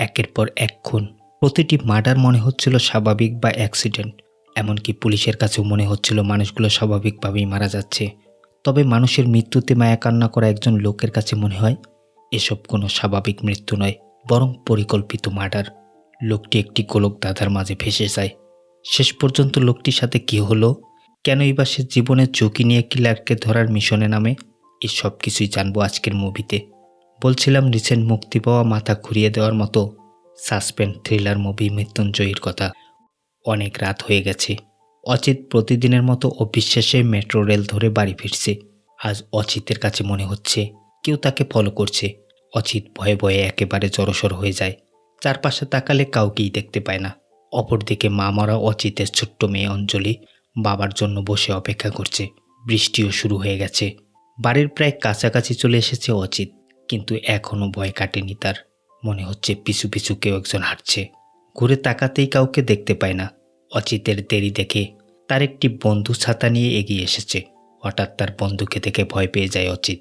একের পর এক খুন। প্রতিটি মার্ডার মনে হচ্ছিল স্বাভাবিক বা অ্যাক্সিডেন্ট। এমনকি পুলিশের কাছেও মনে হচ্ছিল মানুষগুলো স্বাভাবিকভাবেই মারা যাচ্ছে। তবে মানুষের মৃত্যুতে মায়া কান্না করা একজন লোকের কাছে মনে হয় এসব কোনো স্বাভাবিক মৃত্যু নয়, বরং পরিকল্পিত মার্ডার। লোকটি একটি গোলক ধাঁধার মাঝে ভেসে যায়। শেষ পর্যন্ত লোকটির সাথে কী হলো, কেনই বা সে জীবনের ঝুঁকি নিয়ে কিলারকে ধরার মিশনে নামে, এই সব কিছুই জানবো আজকের মুভিতে। বলছিলাম রিসেন্ট মুক্তি পাওয়া মাথা ঘুরিয়ে দেওয়ার মতো সাসপেন্স থ্রিলার মুভি মৃত্যুঞ্জয়ীর কথা। অনেক রাত হয়ে গেছে। অচিত প্রতিদিনের মতো অফিস শেষে মেট্রো রেল ধরে বাড়ি ফিরছে। আজ অচিতের কাছে মনে হচ্ছে কেউ তাকে ফলো করছে। অচিত ভয়ে ভয়ে একেবারে জড়সড় হয়ে যায়। চারপাশে তাকালে কাউকেই দেখতে পায় না। অপরদিকে মা মরা অচিতের ছোট্ট মেয়ে অঞ্জলি বাবার জন্য বসে অপেক্ষা করছে। বৃষ্টিও শুরু হয়ে গেছে। বাড়ির প্রায় কাছাকাছি চলে এসেছে অচিত, কিন্তু এখনও ভয় কাটেনি তার। মনে হচ্ছে পিছু পিছু কেউ একজন হাঁটছে। ঘুরে তাকাতেই কাউকে দেখতে পায় না। অচিতের দেরি দেখে তার একটি বন্ধু ছাতা নিয়ে এগিয়ে এসেছে। হঠাৎ তার বন্ধুকে দেখে ভয় পেয়ে যায় অচিত।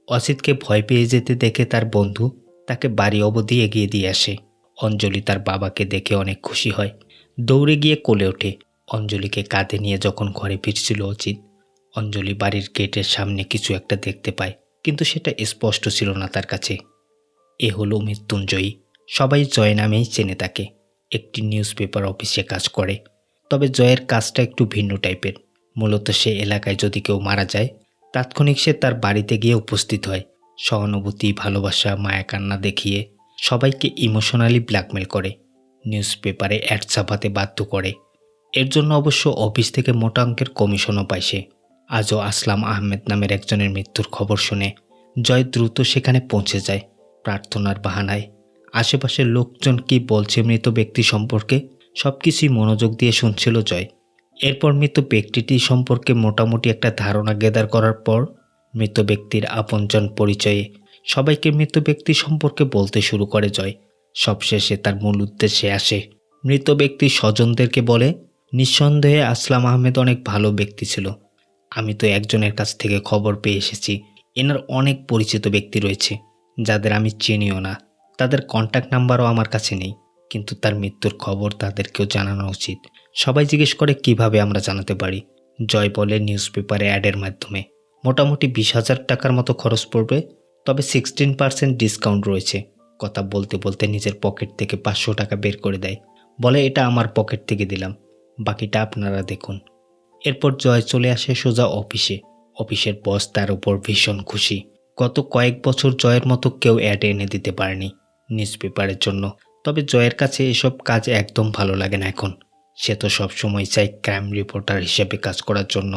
অচিতকে ভয় পেয়ে যেতে দেখে তার বন্ধু তাকে বাড়ি অবধি এগিয়ে দিয়ে আসে। অঞ্জলি তার বাবাকে দেখে অনেক খুশি হয়, দৌড়ে গিয়ে কোলে ওঠে। অঞ্জলিকে কাঁধে নিয়ে যখন ঘরে ফিরছিল অচিত, অঞ্জলি বাড়ির গেটের সামনে কিছু একটা দেখতে পায়, কিন্তু সেটা স্পষ্ট ছিল না তার কাছে। এ হলো মৃত্যুঞ্জয়ী। সবাই জয় নামেই চেনে তাকে। একটি নিউজ পেপার অফিসে কাজ করে। তবে জয়ের কাজটা একটু ভিন্ন টাইপের। মূলত সে এলাকায় যদি কেউ মারা যায়, তাৎক্ষণিক সে তার বাড়িতে গিয়ে উপস্থিত হয়। সহানুভূতি, ভালোবাসা, মায়া কান্না দেখিয়ে সবাইকে ইমোশনালি ব্ল্যাকমেল করে। নিউজ পেপারে অ্যাড ছাপাতে বাধ্য করে। এর জন্য অবশ্য অফিস থেকে মোটা অঙ্কের কমিশনও পায় সে। আজও আসলাম আহমেদ নামের একজনের মৃত্যুর খবর শুনে জয় দ্রুত সেখানে পৌঁছে যায় প্রার্থনার বাহানায়। আশেপাশের লোকজন কি বলছে মৃত ব্যক্তি সম্পর্কে সব কিছুই মনোযোগ দিয়ে শুনছিল জয়। এরপর মৃত ব্যক্তিটি সম্পর্কে মোটামুটি একটা ধারণা গেদার করার পর মৃত ব্যক্তির আপনজন পরিচয়ে সবাইকে মৃত ব্যক্তি সম্পর্কে বলতে শুরু করে জয়। সবশেষে তার মূল উদ্দেশ্যে আসে। মৃত ব্যক্তির স্বজনদেরকে বলে, নিঃসন্দেহে আসলাম আহমেদ অনেক ভালো ব্যক্তি ছিল। আমি তো একজনের কাছ থেকে খবর পেয়ে এসেছি এনার অনেক পরিচিত ব্যক্তি রয়েছে যাদের আমি চিনিও না। তাদের কন্ট্যাক্ট নাম্বারও আমার কাছে নেই, কিন্তু তার মৃত্যুর খবর তাদেরকেও জানানো উচিত। সবাই জিজ্ঞেস করে কিভাবে আমরা জানাতে পারি। জয় বলে নিউজ পেপারে অ্যাডের মাধ্যমে মোটামুটি 20,000 টাকার মতো খরচ পড়বে, তবে 16% ডিসকাউন্ট রয়েছে। কথা বলতে বলতে নিজের পকেট থেকে 500 টাকা বের করে দেয়। বলে এটা আমার পকেট থেকে দিলাম, বাকিটা আপনারা দেখুন। এরপর জয় চলে আসে সোজা অফিসে। অফিসের বস তার উপর ভীষণ খুশি। গত কয়েক বছর জয়ের মতো কেউ অ্যাড এনে দিতে পারেনি নিউজ পেপারের জন্য। তবে জয়ের কাছে এসব কাজ একদম ভালো লাগে না এখন। সে তো সবসময় চায় ক্রাইম রিপোর্টার হিসেবে কাজ করার জন্য,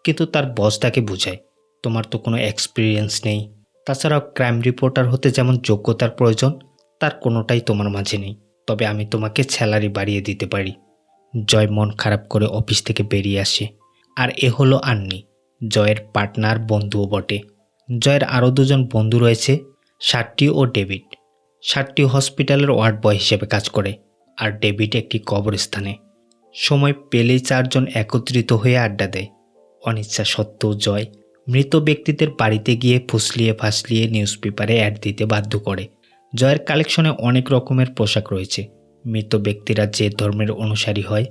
কিন্তু তার বস তাকে বোঝায়, তোমার তো কোনো এক্সপিরিয়েন্স নেই। তাছাড়াও ক্রাইম রিপোর্টার হতে যেমন যোগ্যতার প্রয়োজন, তার কোনোটাই তোমার মাঝে নেই। তবে আমি তোমাকে স্যালারি বাড়িয়ে দিতে পারি। জয় মন খারাপ করে অফিস থেকে বেরিয়ে আসে। আর এ হলো আন্নি, জয়ের পার্টনার, বন্ধুও বটে। জয়ের আরও দুজন বন্ধু রয়েছে, সার্টি ও ডেভিড। সার্টি হসপিটালের ওয়ার্ড বয় হিসেবে কাজ করে, আর ডেভিড একটি কবরস্থানে। সময় পেলেই চারজন একত্রিত হয়ে আড্ডা দেয়। অনিচ্ছা সত্ত্বেও জয় মৃত ব্যক্তিদের বাড়িতে গিয়ে ফুসলিয়ে ফাসলিয়ে নিউজ পেপারে অ্যাড দিতে বাধ্য করে। জয়ের কালেকশনে অনেক রকমের পোশাক রয়েছে। মৃত ব্যক্তিরা যে ধর্মের অনুসারী হয়,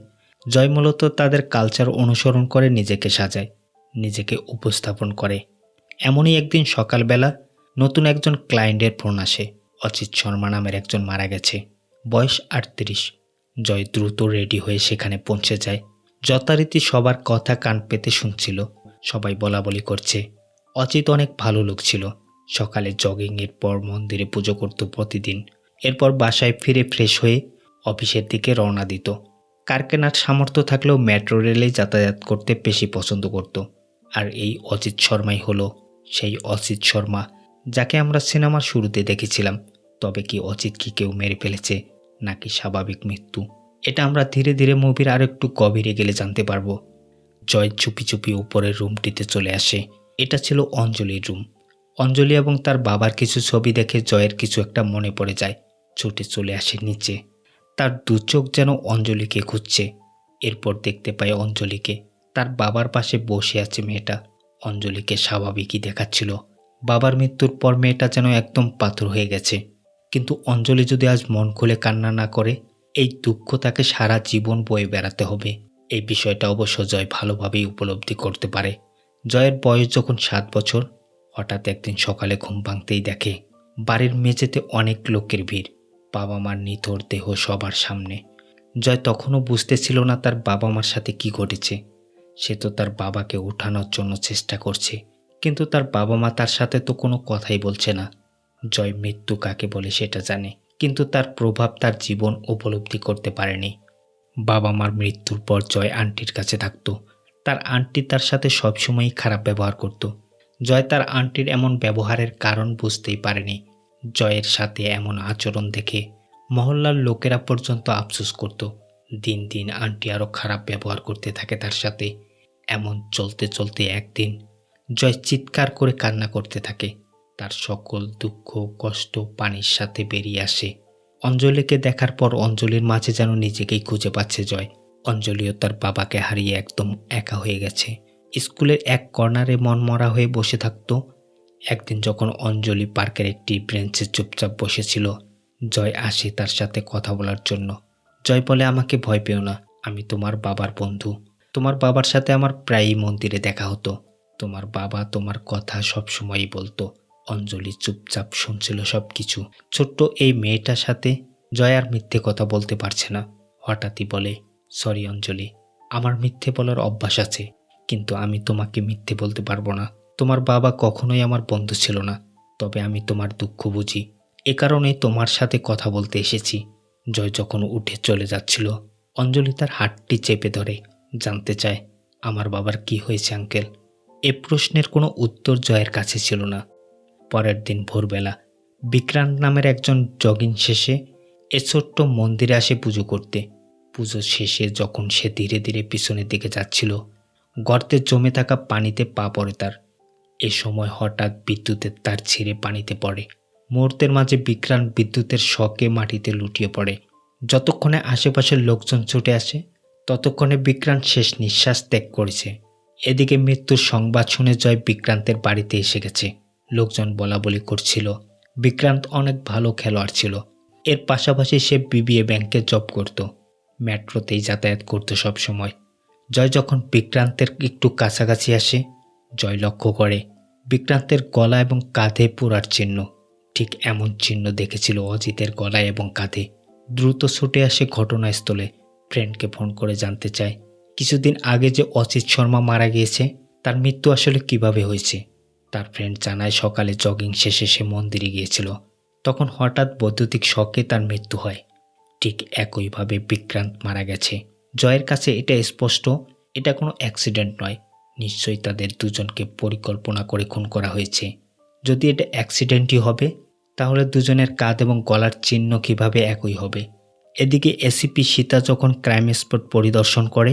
জয় মূলত তাদের কালচার অনুসরণ করে নিজেকে সাজায়, নিজেকে উপস্থাপন করে। এমনই একদিন সকালবেলা নতুন একজন ক্লায়েন্টের ফোন আসে। অচিত শর্মা নামের একজন মারা গেছে, বয়স 38। জয় দ্রুত রেডি হয়ে সেখানে পৌঁছে যায়। যথারীতি সবার কথা কান পেতে শুনছিল। সবাই বলা বলি করছে অচিত অনেক ভালো লোক ছিল। সকালে জগিংয়ের পর মন্দিরে পুজো করত প্রতিদিন। এরপর বাসায় ফিরে ফ্রেশ হয়ে অফিসের দিকে রওনা দিত। কার কেনার সামর্থ্য থাকলেও মেট্রো রেলেই যাতায়াত করতে বেশি পছন্দ করত। আর এই অচিত শর্মাই হলো সেই অচিত শর্মা যাকে আমরা সিনেমার শুরুতে দেখেছিলাম। তবে কি অচিত কি কেউ মেরে ফেলেছে, নাকি স্বাভাবিক মৃত্যু, এটা আমরা ধীরে ধীরে মুভির আর একটু গভীরে গেলে জানতে পারবো। জয় চুপি চুপি উপরের রুমটিতে চলে আসে। এটা ছিল অঞ্জলির রুম। অঞ্জলি এবং তার বাবার কিছু ছবি দেখে জয়ের কিছু একটা মনে পড়ে যায়। ছুটে চলে আসে নিচে। তার দু চোখ যেন অঞ্জলিকে খুঁজছে। এরপর দেখতে পায় অঞ্জলিকে। তার বাবার পাশে বসে আছে মেয়েটা। অঞ্জলিকে স্বাভাবিকই দেখাচ্ছিল। বাবার মৃত্যুর পর মেয়েটা যেন একদম পাথর হয়ে গেছে। কিন্তু অঞ্জলি যদি আজ মন খুলে কান্না না করে, এই দুঃখ তাকে সারা জীবন বয়ে বেড়াতে হবে। এই বিষয়টা অবশ্য জয় ভালোভাবেই উপলব্ধি করতে পারে। জয়ের বয়স যখন 7 বছর, হঠাৎ একদিন সকালে ঘুম ভাঙতেই দেখে বাড়ির মেঝেতে অনেক লোকের ভিড়, বাবা মার নিথর দেহ সবার সামনে। জয় তখনও বুঝতেছিল না তার বাবা মার সাথে কি ঘটেছে। সে তো তার বাবাকে উঠানোর জন্য চেষ্টা করছে, কিন্তু তার বাবা মা তার সাথে তো কোনো কথাই বলছে না। জয় মৃত্যু কাকে বলে সেটা জানে, কিন্তু তার প্রভাব তার জীবন উপলব্ধি করতে পারেনি। বাবা মার মৃত্যুর পর জয় আন্টির কাছে থাকত। তার আন্টি তার সাথে সবসময়ই খারাপ ব্যবহার করত। জয় তার আন্টির এমন ব্যবহারের কারণ বুঝতেই পারেনি। জয়ের সাথে এমন আচরণ দেখে মহল্লার লোকেরা পর্যন্ত আফসোস করত। দিন দিন আন্টি আরও খারাপ ব্যবহার করতে থাকে তার সাথে। এমন চলতে চলতে একদিন জয় চিৎকার করে কান্না করতে থাকে। তার সকল দুঃখ কষ্ট পানির সাথে বেরিয়ে আসে। অঞ্জলিকে দেখার পর অঞ্জলির মাঝে যেন নিজেকেই খুঁজে পাচ্ছে জয়। অঞ্জলিও তার বাবাকে হারিয়ে একদম একা হয়ে গেছে। স্কুলের এক কর্নারে মনমরা হয়ে বসে থাকতো। একদিন যখন অঞ্জলি পার্কের একটি বেঞ্চে চুপচাপ বসেছিল, জয় আসে তার সাথে কথা বলার জন্য। জয় বলে, আমাকে ভয় পেও না, আমি তোমার বাবার বন্ধু। তোমার বাবার সাথে আমার প্রায়ই মন্দিরে দেখা হতো। তোমার বাবা তোমার কথা সবসময়ই বলতো। অঞ্জলি চুপচাপ শুনছিল সব কিছু। ছোট্ট এই মেয়েটার সাথে জয় আর মিথ্যে কথা বলতে পারছে না। হঠাৎই বলে, সরি অঞ্জলি, আমার মিথ্যে বলার অভ্যাস আছে, কিন্তু আমি তোমাকে মিথ্যে বলতে পারবো না। তোমার বাবা কখনোই আমার বন্ধু ছিল না, তবে আমি তোমার দুঃখ বুঝি। এ কারণেই তোমার সাথে কথা বলতে এসেছি। জয় যখন উঠে চলে যাচ্ছিল, অঞ্জলি তার হাতটি চেপে ধরে জানতে চায়, আমার বাবার কি হয়েছে আঙ্কেল? এ প্রশ্নের কোনো উত্তর জয়ের কাছে ছিল না। পরের দিন ভোরবেলা বিক্রান্ত নামের একজন জগিং শেষে এ ছোট্ট মন্দিরে আসে পুজো করতে। পুজো শেষে যখন সে ধীরে ধীরে পিছনের দিকে যাচ্ছিল, গর্তে জমে থাকা পানিতে পা পড়ে তার। এ সময় হঠাৎ বিদ্যুতের তার ছিঁড়ে পানিতে পড়ে। মুহূর্তের মাঝে বিক্রান্ত বিদ্যুতের শকে মাটিতে লুটিয়ে পড়ে। যতক্ষণে আশেপাশের লোকজন ছুটে আসে, ততক্ষণে বিক্রান্ত শেষ নিঃশ্বাস ত্যাগ করেছে। এদিকে মৃত্যুর সংবাদ শুনে জয় বিক্রান্তের বাড়িতে এসে গেছে। লোকজন বলাবলি করছিল বিক্রান্ত অনেক ভালো খেলোয়াড় ছিল। এর পাশাপাশি সে বিবিএ ব্যাংকে জব করত, মেট্রোতেই যাতায়াত করত সব সময়। জয় যখন বিক্রান্তের একটু কাছাকাছি আসে, জয় লক্ষ্য করে বিক্রান্তের গলা এবং কাঁধে পোড়ার চিহ্ন। ঠিক এমন চিহ্ন দেখেছিল অজিতের গলায় এবং কাঁধে। দ্রুত ছুটে আসে ঘটনাস্থলে, ফ্রেন্ডকে ফোন করে জানতে চায় কিছুদিন আগে যে অজিত শর্মা মারা গিয়েছে, তার মৃত্যু আসলে কিভাবে হয়েছে। তার ফ্রেন্ড জানায় সকালে জগিং শেষে সে মন্দিরে গিয়েছিল, তখন হঠাৎ বৈদ্যুতিক শকে তার মৃত্যু হয়। ঠিক একইভাবে বিক্রান্ত মারা গেছে। জয়ের কাছে এটা স্পষ্ট, এটা কোনো অ্যাক্সিডেন্ট নয়। নিশ্চয়ই তাদের দুজনকে পরিকল্পনা করে খুন করা হয়েছে। যদি এটা অ্যাক্সিডেন্টই হবে, তাহলে দুজনের কাঁধ এবং গলার চিহ্ন কিভাবে একই হবে। এদিকে এসিপি সীতা যখন ক্রাইম স্পট পরিদর্শন করে,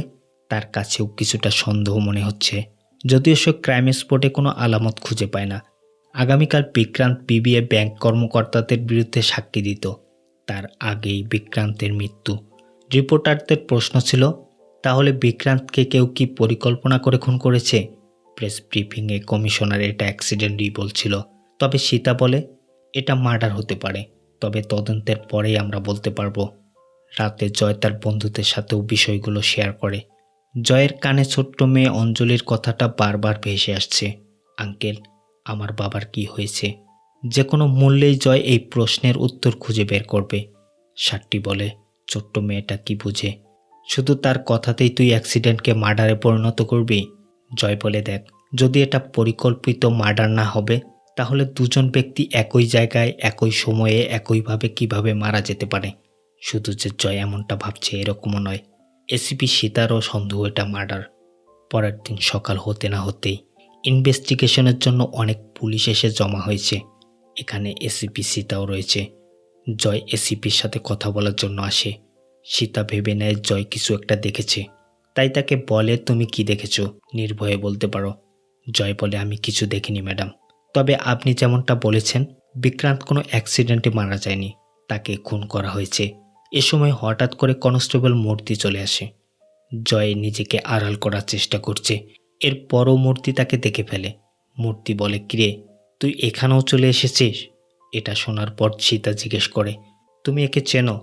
তার কাছেও কিছুটা সন্দেহ মনে হচ্ছে। যদিও সে ক্রাইম স্পটে কোনো আলামত খুঁজে পায় না। আগামীকাল বিক্রান্ত বিবিএ ব্যাংক কর্মকর্তাদের বিরুদ্ধে সাক্ষী দিত। তার আগেই বিক্রান্তের মৃত্যু। রিপোর্টারদের প্রশ্ন ছিল, তাহলে বিক্রান্তকে কেউ কি পরিকল্পনা করে খুন করেছে? প্রেস ব্রিফিংয়ে কমিশনার এটা অ্যাক্সিডেন্টই বলছিল, তবে সীতা বলে এটা মার্ডার হতে পারে, তবে তদন্তের পরেই আমরা বলতে পারবো। রাতে জয় তার বন্ধুদের সাথেও বিষয়গুলো শেয়ার করে। জয়ের কানে ছোট্ট মেয়ে অঞ্জলির কথাটা বারবার ভেসে আসছে, আঙ্কেল, আমার বাবার কি হয়েছে? যে কোনো মূল্যেই জয় এই প্রশ্নের উত্তর খুঁজে বের করবে। সাট্টি বলে, ছোট্ট মেয়েটা কি বুঝে? শুধু তার কথাতেই তুই অ্যাক্সিডেন্টকে মার্ডারে পরিণত করবি? জয় বলে, দেখ, যদি এটা পরিকল্পিত মার্ডার না হবে, তাহলে দুজন ব্যক্তি একই জায়গায় একই সময়ে একইভাবে কিভাবে মারা যেতে পারে? শুধু যে জয় এমনটা ভাবছে এরকমও নয়। এসিপি সীতারও সন্দেহ এটা মার্ডার। পরের দিন সকাল হতে না হতেই ইনভেস্টিগেশনের জন্য অনেক পুলিশ এসে জমা হয়েছে। এখানে এসিপি সীতাও রয়েছে। জয় এসিপির সাথে কথা বলার জন্য আসে। সীতা ভেবে নেয় জয় কিছু একটা দেখেছে, তাই তাকে বলে, তুমি কি দেখেছো? নির্ভয়ে বলতে পারো। জয় বলে, আমি কিছু দেখিনি ম্যাডাম, তবে আপনি যেমনটা বলেছেন বিক্রান্ত কোনো অ্যাক্সিডেন্টে মারা যায়নি, তাকে খুন করা হয়েছে। এ সময় হঠাৎ করে কনস্টেবল মূর্তি চলে আসে। জয় নিজেকে আড়াল করার চেষ্টা করছে, এরপরও মূর্তি তাকে দেখে ফেলে। মূর্তি বলে, কিরে, তুই এখানেও চলে এসেছিস? এটা শোনার পর সীতা জিজ্ঞেস করে, তুমি একে চেনো?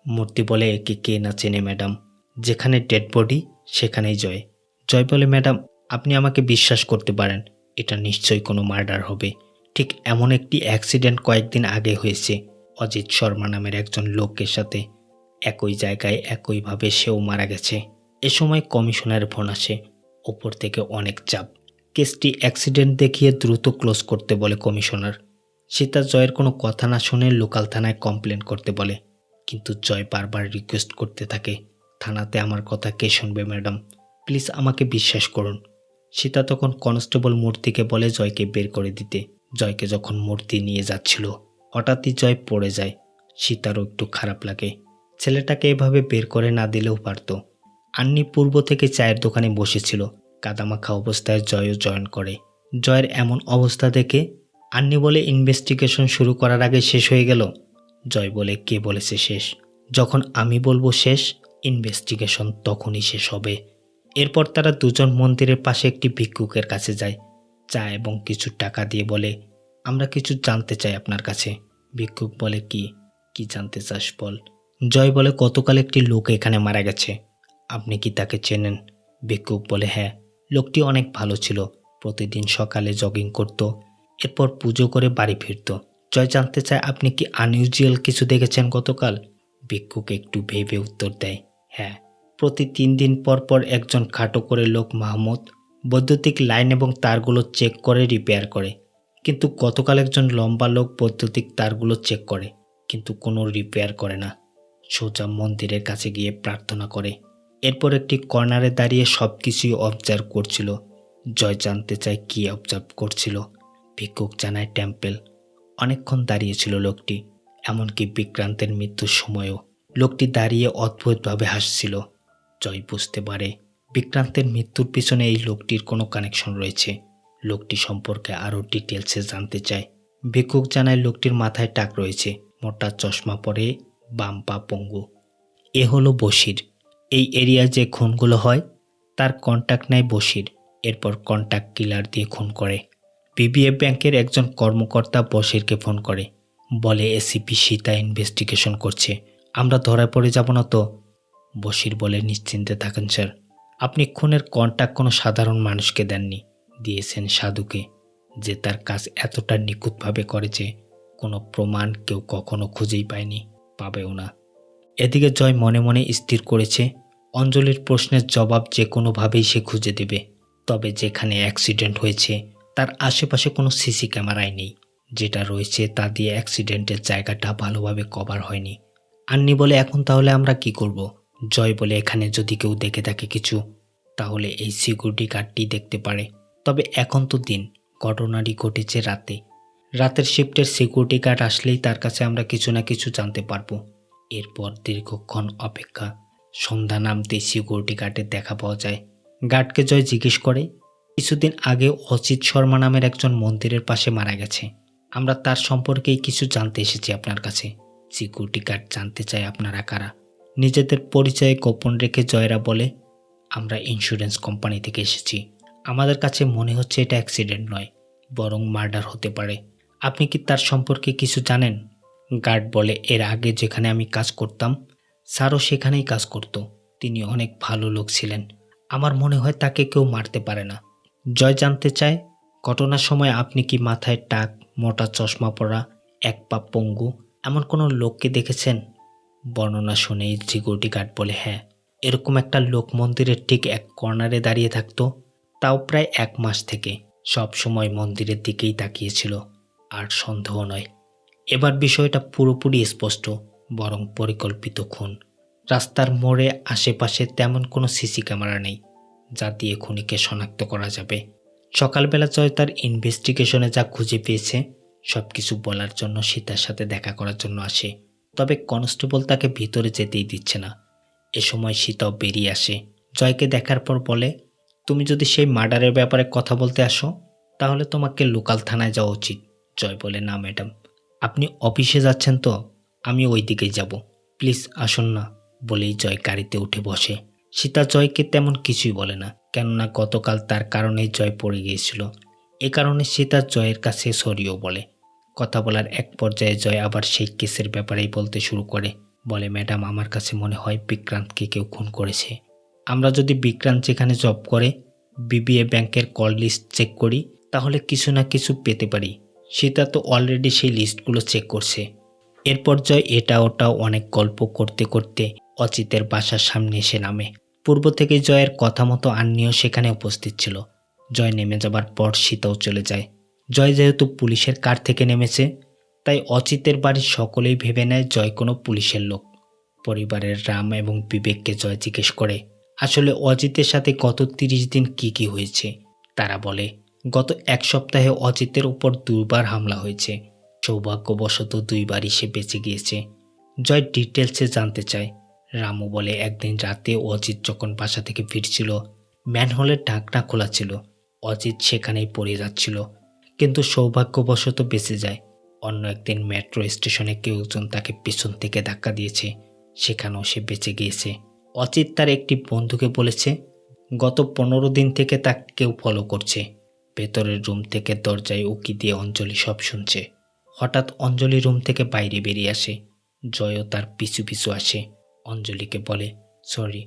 মূর্তি বলে, একে কে না চেনে ম্যাডাম, যেখানে ডেড বডি সেখানেই জয়। জয় বলে, ম্যাডাম আপনি আমাকে বিশ্বাস করতে পারেন, এটা নিশ্চয়ই কোনো মার্ডার হবে। ঠিক এমন একটি অ্যাক্সিডেন্ট কয়েকদিন আগে হয়েছে অজিত শর্মা নামের একজন লোকের সাথে। একই জায়গায় একইভাবে সেও মারা গেছে। এ সময় কমিশনারের ফোন আসে। ওপর থেকে অনেক চাপ। কেসটি অ্যাক্সিডেন্ট দেখিয়ে দ্রুত ক্লোজ করতে বলে কমিশনার। সীতা জয়ের কোনো কথা না শুনে লোকাল থানায় কমপ্লেন করতে বলে, কিন্তু জয় বারবার রিকোয়েস্ট করতে থাকে, থানাতে আমার কথা কে শুনবে ম্যাডাম, প্লিজ আমাকে বিশ্বাস করুন। সীতা তখন কনস্টেবল মূর্তিকে বলে জয়কে বের করে দিতে। জয়কে যখন মূর্তি নিয়ে যাচ্ছিল হঠাৎই জয় পড়ে যায়। সীতারও একটু খারাপ লাগে। ছেলেটাকে এভাবে বের করে না দিলেও পারত। আন্নি পূর্ব থেকে চায়ের দোকানে বসেছিল। কাদামাখা অবস্থায় জয়ও জয়েন করে। জয়ের এমন অবস্থা দেখে আন্নি বলে, ইনভেস্টিগেশন শুরু করার আগে শেষ হয়ে গেল। জয় বলে, কে বলেছে শেষ? যখন আমি বলবো শেষ, ইনভেস্টিগেশন তখনই শেষ হবে। এরপর তারা দুজন মন্দিরের পাশে একটি ভিক্ষুকের কাছে যায়। চা এবং কিছু টাকা দিয়ে বলে, আমরা কিছু জানতে চাই আপনার কাছে। ভিক্ষুক বলে, কি জানতে চাস বল। জয় বলে, গতকাল একটি লোক এখানে মারা গেছে, আপনি কি তাকে চেনেন? ভিক্ষুক বলে, হ্যাঁ, লোকটি অনেক ভালো ছিল, প্রতিদিন সকালে জগিং করত, এরপর পুজো করে বাড়ি ফিরত। জয় জানতে চায়, আপনি কি আনইউজুয়াল কিছু দেখেছেন গতকাল? ভিক্ষুক একটু ভেবে উত্তর দেয়, হ্যাঁ, প্রতি 3 দিন পর পর একজন খাটো করে লোক মাহমুদ বৈদ্যুতিক লাইন এবং তারগুলো চেক করে রিপেয়ার করে, কিন্তু গতকাল একজন লম্বা লোক বৈদ্যুতিক তারগুলো চেক করে কিন্তু কোনো রিপেয়ার করে না, সোজা মন্দিরের কাছে গিয়ে প্রার্থনা করে, এরপর একটি কর্নারে দাঁড়িয়ে সব কিছুই অবজার্ভ করছিল। জয় জানতে চায় কি অবজার্ভ করছিল। ভিক্ষুক জানায়, টেম্পেল। অনেকক্ষণ দাঁড়িয়েছিল লোকটি, এমনকি বিক্রান্তের মৃত্যুর সময়ও লোকটি দাঁড়িয়ে অদ্ভুতভাবে হাসছিল। জয় বুঝতে পারে বিক্রান্তের মৃত্যুর পিছনে এই লোকটির কোনো কানেকশন রয়েছে। লোকটি সম্পর্কে আরও ডিটেলসে জানতে চায়। ভিক্ষুক জানায়, লোকটির মাথায় টাক রয়েছে, মোটা চশমা পরে, বাম পা পঙ্গু। এ হলো বশির। এই এরিয়ায় যে খুনগুলো হয় তার কন্ট্যাক্ট নেয় বশির, এরপর কন্ট্যাক্ট কিলার দিয়ে খুন করে। বিবিএফ ব্যাংকের একজন কর্মকর্তা বশিরকে ফোন করে, বলে এসিপি সীতা ইনভেস্টিগেশন করছে, আমরা ধরা পড়ে যাব না তো? বশির বলে, নিশ্চিন্তে থাকেন স্যার, আপনি খুনের কন্ট্যাক্ট কোনো সাধারণ মানুষকে দেননি, দিয়েছেন সাধুকে, যে তার কাজ এতটা নিখুঁতভাবে করে যে কোনো প্রমাণ কেউ কখনো খুঁজেই পায়নি, পাবেও না। এদিকে জয় মনে মনে স্থির করেছে অঞ্জলির প্রশ্নের জবাব যে কোনোভাবেই সে খুঁজে দেবে। তবে যেখানে অ্যাক্সিডেন্ট হয়েছে তার আশেপাশে কোনো সিসি ক্যামেরাই নেই, যেটা রয়েছে তা দিয়ে অ্যাক্সিডেন্টের জায়গাটা ভালোভাবে কভার হয়নি। আন্নি বলে, এখন তাহলে আমরা কি করব? জয় বলে, এখানে যদি কেউ দেখে থাকে কিছু, তাহলে এই সিকিউরিটি গার্ডটি দেখতে পারে। তবে এখন তো দিন, ঘটনাটি ঘটেছে রাতে, রাতের শিফটের সিকিউরিটি গার্ড আসলেই তার কাছে আমরা কিছু না কিছু জানতে পারবো। এরপর দীর্ঘক্ষণ অপেক্ষা। সন্ধ্যা নামতেই সিকিউরিটি গার্ডের দেখা পাওয়া যায়। গার্ডকে জয় জিজ্ঞেস করে, কিছুদিন আগে অজিত শর্মা নামের একজন মন্দিরের পাশে মারা গেছে, আমরা তার সম্পর্কেই কিছু জানতে এসেছি আপনার কাছে। সিকিউরিটি গার্ড জানতে চায় আপনারা কারা। নিজেদের পরিচয়ে গোপন রেখে জয়রা বলে, আমরা ইন্স্যুরেন্স কোম্পানি থেকে এসেছি, আমাদের কাছে মনে হচ্ছে এটা অ্যাক্সিডেন্ট নয়, বরং মার্ডার হতে পারে, আপনি কি তার সম্পর্কে কিছু জানেন? গার্ড বলে, এর আগে যেখানে আমি কাজ করতাম স্যারও সেখানেই কাজ করত, তিনি অনেক ভালো লোক ছিলেন, আমার মনে হয় তাকে কেউ মারতে পারে না। জয় জানতে চায়, ঘটনার সময় আপনি কি মাথায় টাক, মোটা চশমা পরা, এক পা পঙ্গু এমন কোনো লোককে দেখেছেন? বর্ণনা শুনেই সিকিউরিটি গার্ড বলে, হ্যাঁ, এরকম একটা লোক মন্দিরের ঠিক এক কর্নারে দাঁড়িয়ে থাকতো, তাও প্রায় 1 মাস থেকে, সব সময় মন্দিরের দিকেই তাকিয়েছিল, আর সন্দেহ নয়, এবার বিষয়টা পুরোপুরি স্পষ্ট, বরং পরিকল্পিত খুন। রাস্তার মোড়ে আশেপাশে তেমন কোনো সিসি ক্যামেরা নেই যা দিয়ে খুনিকে শনাক্ত করা যাবে। সকালবেলা জয় তার ইনভেস্টিগেশনে যা খুঁজে পেয়েছে সব কিছু বলার জন্য সীতার সাথে দেখা করার জন্য আসে, তবে কনস্টেবল তাকে ভিতরে যেতেই দিচ্ছে না। এ সময় সীতাও বেরিয়ে আসে। জয়কে দেখার পর বলে, তুমি যদি সেই মার্ডারের ব্যাপারে কথা বলতে আসো তাহলে তোমাকে লোকাল থানায় যাওয়া উচিত। জয় বলে, না ম্যাডাম, আপনি অফিসে যাচ্ছেন তো, আমি ওই দিকেই যাব, প্লিজ আসুন না, বলেই জয় গাড়িতে উঠে বসে। সীতা জয়কে তেমন কিছুই বলে না, কেননা গতকাল তার কারণেই জয় পড়ে গিয়েছিল। এ কারণে সীতা জয়ের কাছে সরিও বলে। কথা বলার এক পর্যায়ে জয় আবার সেই কেসের ব্যাপারেই বলতে শুরু করে। বলে, ম্যাডাম, আমার কাছে মনে হয় বিক্রান্তকে কেউ খুন করেছে। আমরা যদি বিক্রান্ত যেখানে জব করে বিবিএ ব্যাংকের কল লিস্ট চেক করি তাহলে কিছু না কিছু পেতে পারি। সীতা তো অলরেডি সেই লিস্টগুলো চেক করছে। এরপর জয় এটা ওটা অনেক গল্প করতে করতে অচিতের বাসার সামনে এসে নামে। পূর্ব থেকে জয়ের কথা মতো আন্নিও সেখানে উপস্থিত ছিল। জয় নেমে যাবার পর সীতাও চলে যায়। জয় যেহেতু পুলিশের কার থেকে নেমেছে তাই অচিতের বাড়ির সকলেই ভেবে নেয় জয় কোনো পুলিশের লোক। পরিবারের রাম এবং বিবেককে জয় জিজ্ঞেস করে আসলে অজিতের সাথে গত 30 দিন কি হয়েছে। তারা বলে, গত এক সপ্তাহে অজিতের উপর 2বার হামলা হয়েছে। সৌভাগ্যবশত 2বারই সে বেঁচে গিয়েছে। জয় ডিটেলসে জানতে চায়। রামু বলে, একদিন রাতে অজিত যখন বাসা থেকে ফিরছিল ম্যানহোলের ঢাকনা খোলা ছিল। অজিত সেখানেই পড়ে যাচ্ছিল কিন্তু সৌভাগ্যবশত বেঁচে যায়। অন্য একদিন মেট্রো স্টেশনে কেউ একজন তাকে পেছন থেকে ধাক্কা দিয়েছে, সেখানেও সে বেঁচে গিয়েছে। অচিত তার একটি বন্ধুকে বলেছে গত 15 দিন থেকে তাকে কেউ ফলো করছে। ভেতরের রুম থেকে দরজায় উকি দিয়ে অঞ্জলি সব শুনছে। হঠাৎ অঞ্জলি রুম থেকে বাইরে বেরিয়ে আসে। জয়ও তার পিছু পিছু আসে। অঞ্জলিকে বলে, সরি,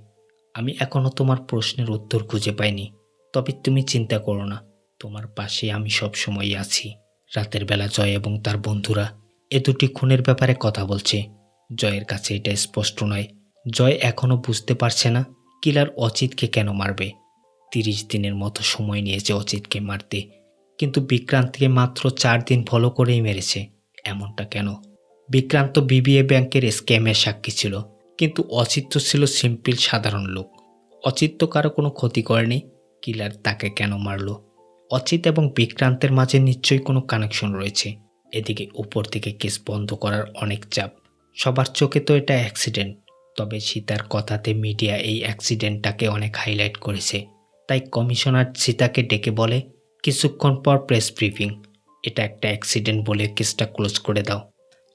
আমি এখনও তোমার প্রশ্নের উত্তর খুঁজে পাইনি, তবে তুমি চিন্তা করো না, তোমার পাশে আমি সব সময়ই আছি। রাতের বেলা জয় এবং তার বন্ধুরা এ দুটি খুনের ব্যাপারে কথা বলছে। জয়ের কাছে এটা স্পষ্ট নয়। জয় এখনও বুঝতে পারছে না কিলার অচিতকে কেন মারবে। 30 দিনের মতো সময় নিয়েছে অচিতকে মারতে, কিন্তু বিক্রান্তকে মাত্র 4 দিন ফলো করেই মেরেছে। এমনটা কেন? বিক্রান্ত বিবিএ ব্যাংকের স্ক্যামের সাক্ষী ছিল, কিন্তু অচিত তো ছিল সিম্পল সাধারণ লোক। অচিত তো কারো কোনো ক্ষতি করেনি, কিলার তাকে কেন মারল? অচিত এবং বিক্রান্তের মাঝে নিশ্চয়ই কোনো কানেকশন রয়েছে। এদিকে উপর থেকে কেস বন্ধ করার অনেক চাপ। সবার চোখে তো এটা অ্যাক্সিডেন্ট, তবে সীতার কথাতে মিডিয়া এই অ্যাক্সিডেন্টটাকে অনেক হাইলাইট করেছে। তাই কমিশনার সীতাকে ডেকে বলে, কিছুক্ষণ পর প্রেস ব্রিফিং। এটা একটা অ্যাক্সিডেন্ট বলে কেসটা ক্লোজ করে দাও।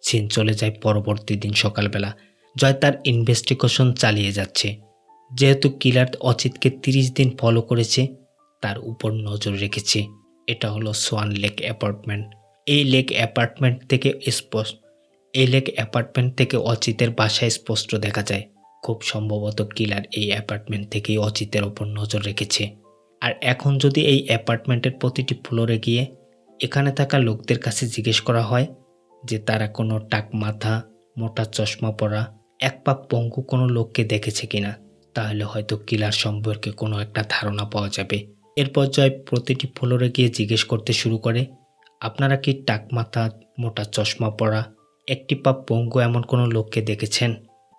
সিন চলে যায় পরবর্তী দিন সকালবেলা। জয় তার ইনভেস্টিগেশন চালিয়ে যাচ্ছে। যেহেতু কিলার অচিতকে 30 দিন ফলো করেছে, তার উপর নজর রেখেছে। এটা হলো সোয়ান লেক অ্যাপার্টমেন্ট। এই লেক অ্যাপার্টমেন্ট থেকে অচিতের বাসায় স্পষ্ট দেখা যায়। খুব সম্ভবত কিলার এই অ্যাপার্টমেন্ট থেকেই অচিতের ওপর নজর রেখেছে। আর এখন যদি এই অ্যাপার্টমেন্টের প্রতিটি ফ্লোরে গিয়ে এখানে থাকা লোকদের কাছে জিজ্ঞেস করা হয় যে তারা কোনো টাক মাথা, মোটা চশমা পরা, এক পা পঙ্গু কোনো লোককে দেখেছে কিনা, তাহলে হয়তো কিলার সম্পর্কে কোনো একটা ধারণা পাওয়া যাবে। এরপর জয় প্রতিটি ফ্লোরে গিয়ে জিজ্ঞেস করতে শুরু করে, আপনারা কি টাক মাথা, মোটা চশমা পরা, একটি পা পঙ্গু এমন কোনো লোককে দেখেছেন?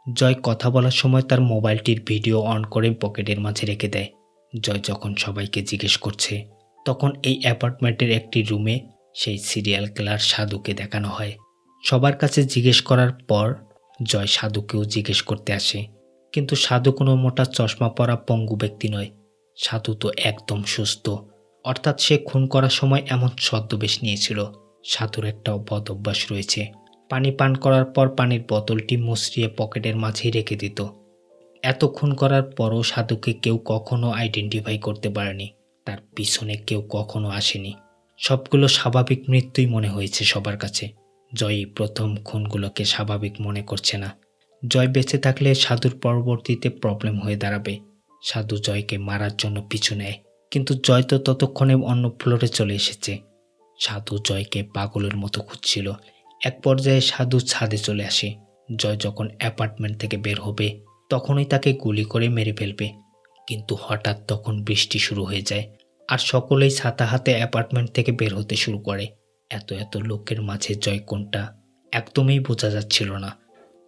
জয় কথা বলার সময় তার মোবাইলটির ভিডিও অন করে পকেটের মাঝে রেখে দেয়। জয় যখন সবাইকে জিজ্ঞেস করছে তখন এই অ্যাপার্টমেন্টের একটি রুমে সেই সিরিয়াল কিলার সাধুকে দেখানো হয়। সবার কাছে জিজ্ঞেস করার পর জয় সাধুকেও জিজ্ঞেস করতে আসে, কিন্তু সাধু কোনো মোটা চশমা পরা পঙ্গু ব্যক্তি নয়। সাধু তো একদম সুস্থ, অর্থাৎ সে খুন করার সময় এমন ছদ্মবেশ নিয়েছিল। সাধুর একটা বদ অভ্যাস রয়েছে, পানি পান করার পর পানির বোতলটি মুচড়িয়ে পকেটের মাঝেই রেখে দিত। এত খুন করার পরও সাধুকে কেউ কখনো আইডেন্টিফাই করতে পারেনি, তার পিছনে কেউ কখনো আসেনি। সবগুলো স্বাভাবিক মৃত্যুই মনে হয়েছে সবার কাছে। জয়ই প্রথম খুনগুলোকে স্বাভাবিক মনে করছে না। জয় বেঁচে থাকলে সাধুর পরবর্তীতে প্রবলেম হয়ে দাঁড়াবে। সাধু জয়কে মারার জন্য পিছু নেয়, কিন্তু জয় তো ততক্ষণে অন্য ফ্লোরে চলে এসেছে। সাধু জয়কে পাগলের মতো খুঁজছিল। এক পর্যায়ে সাধু ছাদে চলে আসে। জয় যখন অ্যাপার্টমেন্ট থেকে বের হবে তখনই তাকে গুলি করে মেরে ফেলবে, কিন্তু হঠাৎ তখন বৃষ্টি শুরু হয়ে যায় আর সকলেই ছাতা হাতে অ্যাপার্টমেন্ট থেকে বের হতে শুরু করে। এত লোকের মাঝে জয় কোনটা একদমই বোঝা যাচ্ছিল না।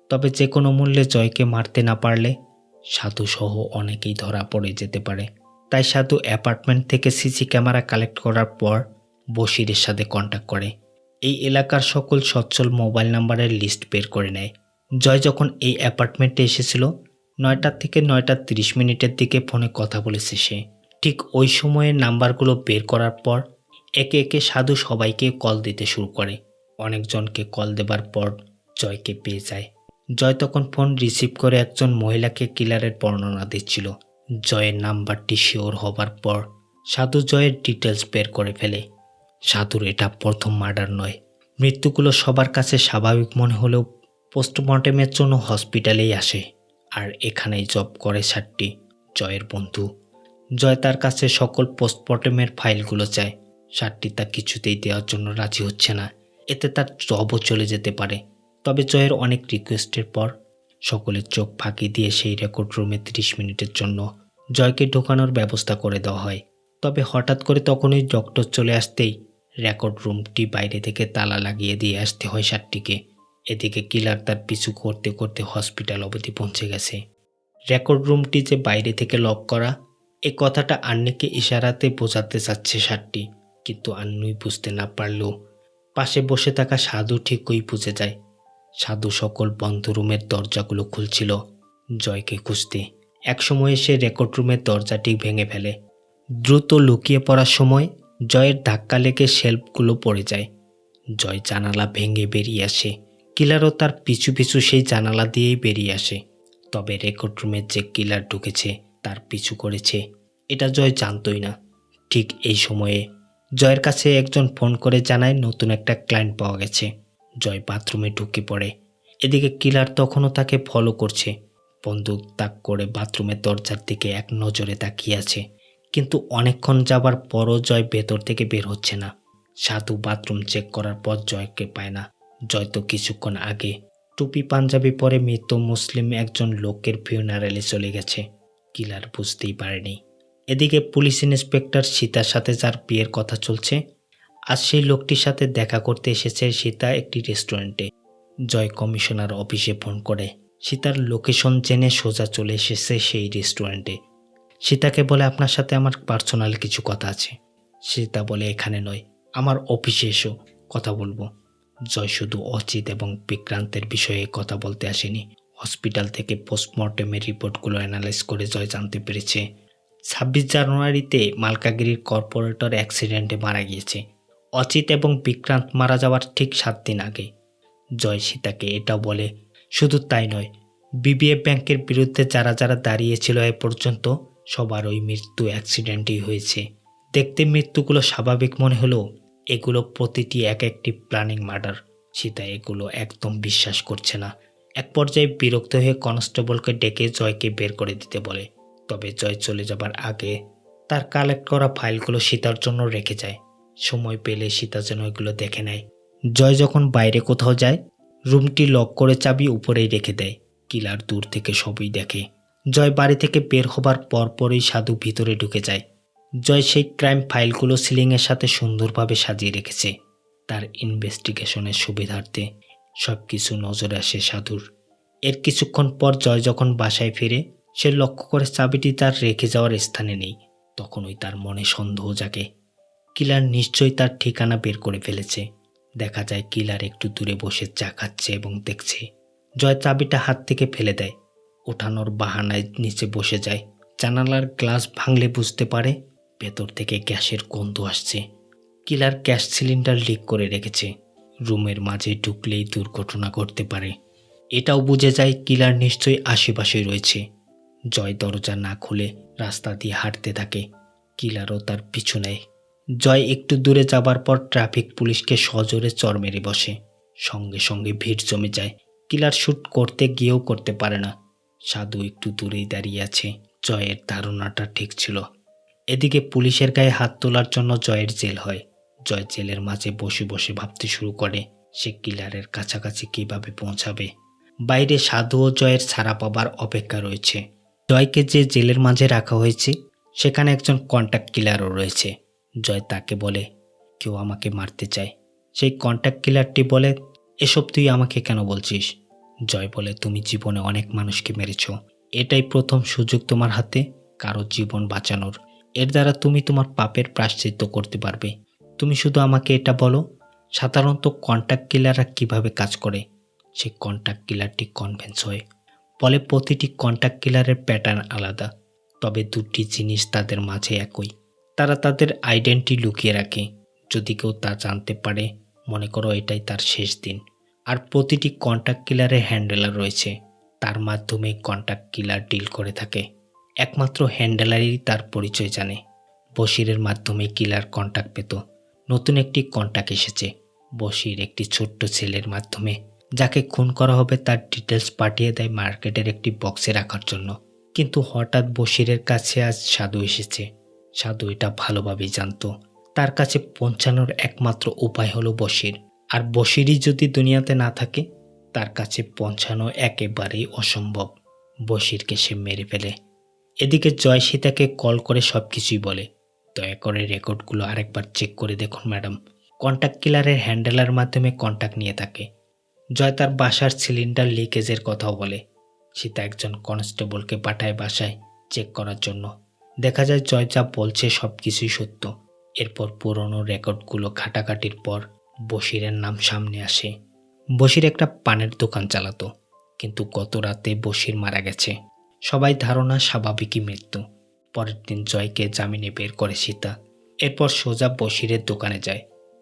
তবে যে কোনো মূল্যে জয়কে মারতে না পারলে সাধু সহ অনেকেই ধরা পড়ে যেতে পারে। তাই সাধু অ্যাপার্টমেন্ট থেকে সিসি ক্যামেরা কালেক্ট করার পর বশিরের সাথে কন্ট্যাক্ট করে। এই এলাকার সকল সচ্ছল মোবাইল নাম্বারের লিস্ট বের করে নেয়। জয় যখন এই অ্যাপার্টমেন্টে এসেছিল 9টা থেকে 9:30 দিকে ফোনে কথা বলেছে সে। ঠিক ওই সময়ের নাম্বারগুলো বের করার পর একে একে সাধু সবাইকে কল দিতে শুরু করে। অনেকজনকে কল দেবার পর জয়কে পেয়ে যায়। জয় তখন ফোন রিসিভ করে একজন মহিলাকে কিলারের বর্ণনা দিচ্ছিল। জয়ের নাম্বারটি শিওর হবার পর সাধু জয়ের ডিটেলস বের করে ফেলে। সাধুর এটা প্রথম মার্ডার নয়, মৃত্যুগুলো সবার কাছে স্বাভাবিক মনে হলেও পোস্টমর্টেমের জন্য হসপিটালেই আসে। আর এখানেই জব করে সাট্টি, জয়ের বন্ধু। জয় তার কাছে সকল পোস্টমর্টেমের ফাইলগুলো চায়। সাট্টি তা কিছুতেই দেওয়ার জন্য রাজি হচ্ছে না, এতে তার জবও চলে যেতে পারে। তবে জয়ের অনেক রিকোয়েস্টের পর সকলের চোখ ফাঁকি দিয়ে সেই রেকর্ড রুমে 30 মিনিটের জন্য জয়কে ঢোকানোর ব্যবস্থা করে দেওয়া হয়। তবে হঠাৎ করে তখনই ডক্টর চলে আসতেই রেকর্ড রুমটি বাইরে থেকে তালা লাগিয়ে দিয়ে আসতে হয় সাট্টিকে। এদিকে কিলার তার পিছু করতে করতে হসপিটাল অবধি পৌঁছে গেছে। রেকর্ড রুমটি যে বাইরে থেকে লক করা, এ কথাটা আন্নিকে ইশারাতে বোঝাতে চাচ্ছে সাট্টি, কিন্তু আন্নুই বুঝতে না পারলেও পাশে বসে থাকা সাধু ঠিকই বুঝে যায়। সাধু সকল বন্ধ রুমের দরজাগুলো খুলছিল জয়কে খুঁজতে। একসময় সে রেকর্ড রুমের দরজাটি ভেঙে ফেলে। দ্রুত লুকিয়ে পড়ার সময় জয়ের ধাক্কা লেগে শেলফগুলো পড়ে যায়। জয় জানালা ভেঙে বেরিয়ে আসে। কিলারও তার পিছু পিছু সেই জানালা দিয়েই বেরিয়ে আসে। তবে রেকর্ড রুমের যে কিলার ঢুকেছে তার পিছু করেছে, এটা জয় জানতই না। ঠিক এই সময়ে জয়ের কাছে একজন ফোন করে জানায় নতুন একটা ক্লায়েন্ট পাওয়া গেছে। জয় বাথরুমে ঢুকে পড়ে। এদিকে কিলার তখনও তাকে ফলো করছে। বন্দুক তাক করে বাথরুমের দরজার দিকে এক নজরে তাকিয়ে আছে, কিন্তু অনেকক্ষণ যাবার পরও জয় ভেতর থেকে বের হচ্ছে না। সাধু বাথরুম চেক করার পর জয়কে পায় না। জয় তো কিছুক্ষণ আগে টুপি পাঞ্জাবি পরে মৃত মুসলিম একজন লোকের ফিউনারেলে চলে গেছে। কিলার বুঝতেই পারেনি। এদিকে পুলিশ ইন্সপেক্টর সীতার সাথে যার বিয়ের কথা চলছে, আজ সেই লোকটির সাথে দেখা করতে এসেছে সীতা একটি রেস্টুরেন্টে। জয় কমিশনার অফিসে ফোন করে সীতার লোকেশন জেনে সোজা চলে এসেছে সেই রেস্টুরেন্টে। সীতাকে বলে আপনার সাথে আমার পার্সোনাল কিছু কথা আছে। সীতা বলে এখানে নয়, আমার অফিসে এসো, কথা বলবো। জয় শুধু অচিত এবং বিক্রান্তের বিষয়ে কথা বলতে আসেনি। হসপিটাল থেকে পোস্টমর্টেমের রিপোর্টগুলো অ্যানালাইজ করে জয় জানতে পেরেছে 26 জানুয়ারিতে মালকাগিরির কর্পোরেটর অ্যাক্সিডেন্টে মারা গিয়েছে। অচিত এবং বিক্রান্ত মারা যাওয়ার ঠিক 7 দিন আগে। জয় সীতাকে এটা বলে শুধু তাই নয়, বিবিএ ব্যাংকের বিরুদ্ধে যারা যারা দাঁড়িয়েছিল এ পর্যন্ত সবার ওই মৃত্যু অ্যাক্সিডেন্টই হয়েছে। দেখতে মৃত্যুগুলো স্বাভাবিক মনে হলেও এগুলো প্রতিটি এক একটি প্ল্যানিং মার্ডার। সীতা এগুলো একদম বিশ্বাস করছে না। এক পর্যায়ে বিরক্ত হয়ে কনস্টেবলকে ডেকে জয়কে বের করে দিতে বলে। তবে জয় চলে যাবার আগে তার কালেক্ট করা ফাইলগুলো সীতার জন্য রেখে যায়। সময় পেলে সীতা যেন এগুলো দেখে নেয়। জয় যখন বাইরে কোথাও যায়, রুমটি লক করে চাবি উপরেই রেখে দেয়। কিলার দূর থেকে সবই দেখে। জয় বাড়ি থেকে বের হবার পরপরই সাধু ভিতরে ঢুকে যায়। জয় সেই ক্রাইম ফাইলগুলো সিলিংয়ের সাথে সুন্দরভাবে সাজিয়ে রেখেছে তার ইনভেস্টিগেশনের সুবিধার্থে। সব কিছু নজরে আসে সাধুর। এর কিছুক্ষণ পর জয় যখন বাসায় ফিরে, সে লক্ষ্য করে চাবিটি তার রেখে যাওয়ার স্থানে নেই। তখনই তার মনে সন্দেহ জাগে, কিলার নিশ্চয়ই তার ঠিকানা বের করে ফেলেছে। দেখা যায় কিলার একটু দূরে বসে চা খাচ্ছে এবং দেখছে। জয় চাবিটা হাত থেকে ফেলে দেয়, ওঠানোর বাহানায় নিচে বসে যায়। জানালার গ্লাস ভাঙলে বুঝতে পারে ভেতর থেকে গ্যাসের গন্ধ আসছে। কিলার গ্যাস সিলিন্ডার লিক করে রেখেছে। রুমের মাঝে ঢুকলেই দুর্ঘটনা ঘটতে পারে। এটাও বুঝে যায় কিলার নিশ্চয়ই আশেপাশে রয়েছে। জয় দরজা না খুলে রাস্তা দিয়ে হাঁটতে থাকে। কিলারও তার পিছু নেয়। জয় একটু দূরে যাবার পর ট্রাফিক পুলিশকে সজোরে চড় মেরে বসে। সঙ্গে সঙ্গে ভিড় জমে যায়। কিলার শ্যুট করতে গিয়েও করতে পারে না। সাধু একটু দূরেই দাঁড়িয়ে আছে। জয়ের ধারণাটা ঠিক ছিল। এদিকে পুলিশের গায়ে হাত তোলার জন্য জয়ের জেল হয়। জয় জেলের মাঝে বসে বসে ভাবতে শুরু করে সে কিলারের কাছাকাছি কিভাবে পৌঁছাবে। বাইরে সাধু ও জয়ের ছাড়া পাবার অপেক্ষা রয়েছে। জয়কে যে জেলের মাঝে রাখা হয়েছে সেখানে একজন কন্ট্যাক্ট কিলারও রয়েছে। জয় তাকে বলে কেউ আমাকে মারতে চায়। সেই কন্ট্যাক্ট কিলারটি বলে এসব তুই আমাকে কেন বলছিস? জয় বলে তুমি জীবনে অনেক মানুষকে মেরেছ, এটাই প্রথম সুযোগ তোমার হাতে কারো জীবন বাঁচানোর। এর দ্বারা তুমি তোমার পাপের প্রায়শ্চিত্ত করতে পারবে। তুমি শুধু আমাকে এটা বলো, সাধারণত কন্ট্যাক্ট কিলাররা কিভাবে কাজ করে? সেই কন্ট্যাক্ট কিলারটি কনভিন্স হয়, বলে প্রতিটি কন্ট্যাক্ট কিলারের প্যাটার্ন আলাদা, তবে দুটি জিনিস তাদের মাঝে একই। তারা তাদের আইডেন্টিটি লুকিয়ে রাখে। যদি কেউ তা জানতে পারে, মনে করো এটাই তার শেষ দিন। আর প্রতিটি কন্ট্যাক্ট কিলারের হ্যান্ডেলার রয়েছে, তার মাধ্যমে কন্ট্যাক্ট কিলার ডিল করে থাকে। একমাত্র হ্যান্ডেলারই তার পরিচয় জানে। বশিরের মাধ্যমে কিলার কন্ট্যাক্ট পেত। নতুন একটি কন্ট্যাক্ট এসেছে, বশির একটি ছোট্ট ছেলের মাধ্যমে যাকে খুন করা হবে তার ডিটেলস পাঠিয়ে দেয় মার্কেটের একটি বক্সে রাখার জন্য। কিন্তু হঠাৎ বশিরের কাছে আজ সাধু এসেছে। সাধু এটা ভালোভাবেই জানতো। তার কাছে পৌঁছানোর একমাত্র উপায় হলো বশির। আর বশিরই যদি দুনিয়াতে না থাকে, তার কাছে পৌঁছানো একেবারেই অসম্ভব। বশিরকে সে মেরে ফেলে। এদিকে জয় সীতাকে কল করে সবকিছুই বলে। দয়া করে রেকর্ডগুলো আরেকবার চেক করে দেখুন ম্যাডাম। কন্ট্যাক্ট কিলারের হ্যান্ডেলার মাধ্যমে কন্ট্যাক্ট নিয়ে থাকে। জয় তার বাসার সিলিন্ডার লিকেজের কথাও বলে। সীতা একজন কনস্টেবলকে পাঠায় বাসায় চেক করার জন্য। দেখা যায় জয় যা বলছে সবকিছুই সত্য। এরপর পুরনো রেকর্ডগুলো ঘাটাঘাটির পর বশিরের নাম সামনে আসে। বশির একটা পানের দোকান চালাতো, কিন্তু গত রাতে বশির মারা গেছে। সবাই ধারণা স্বাভাবিকই মৃত্যু। পরের দিন জয়কে জামিনে বের করে সীতা। এরপর সোজা বশিরের দোকানে যায়।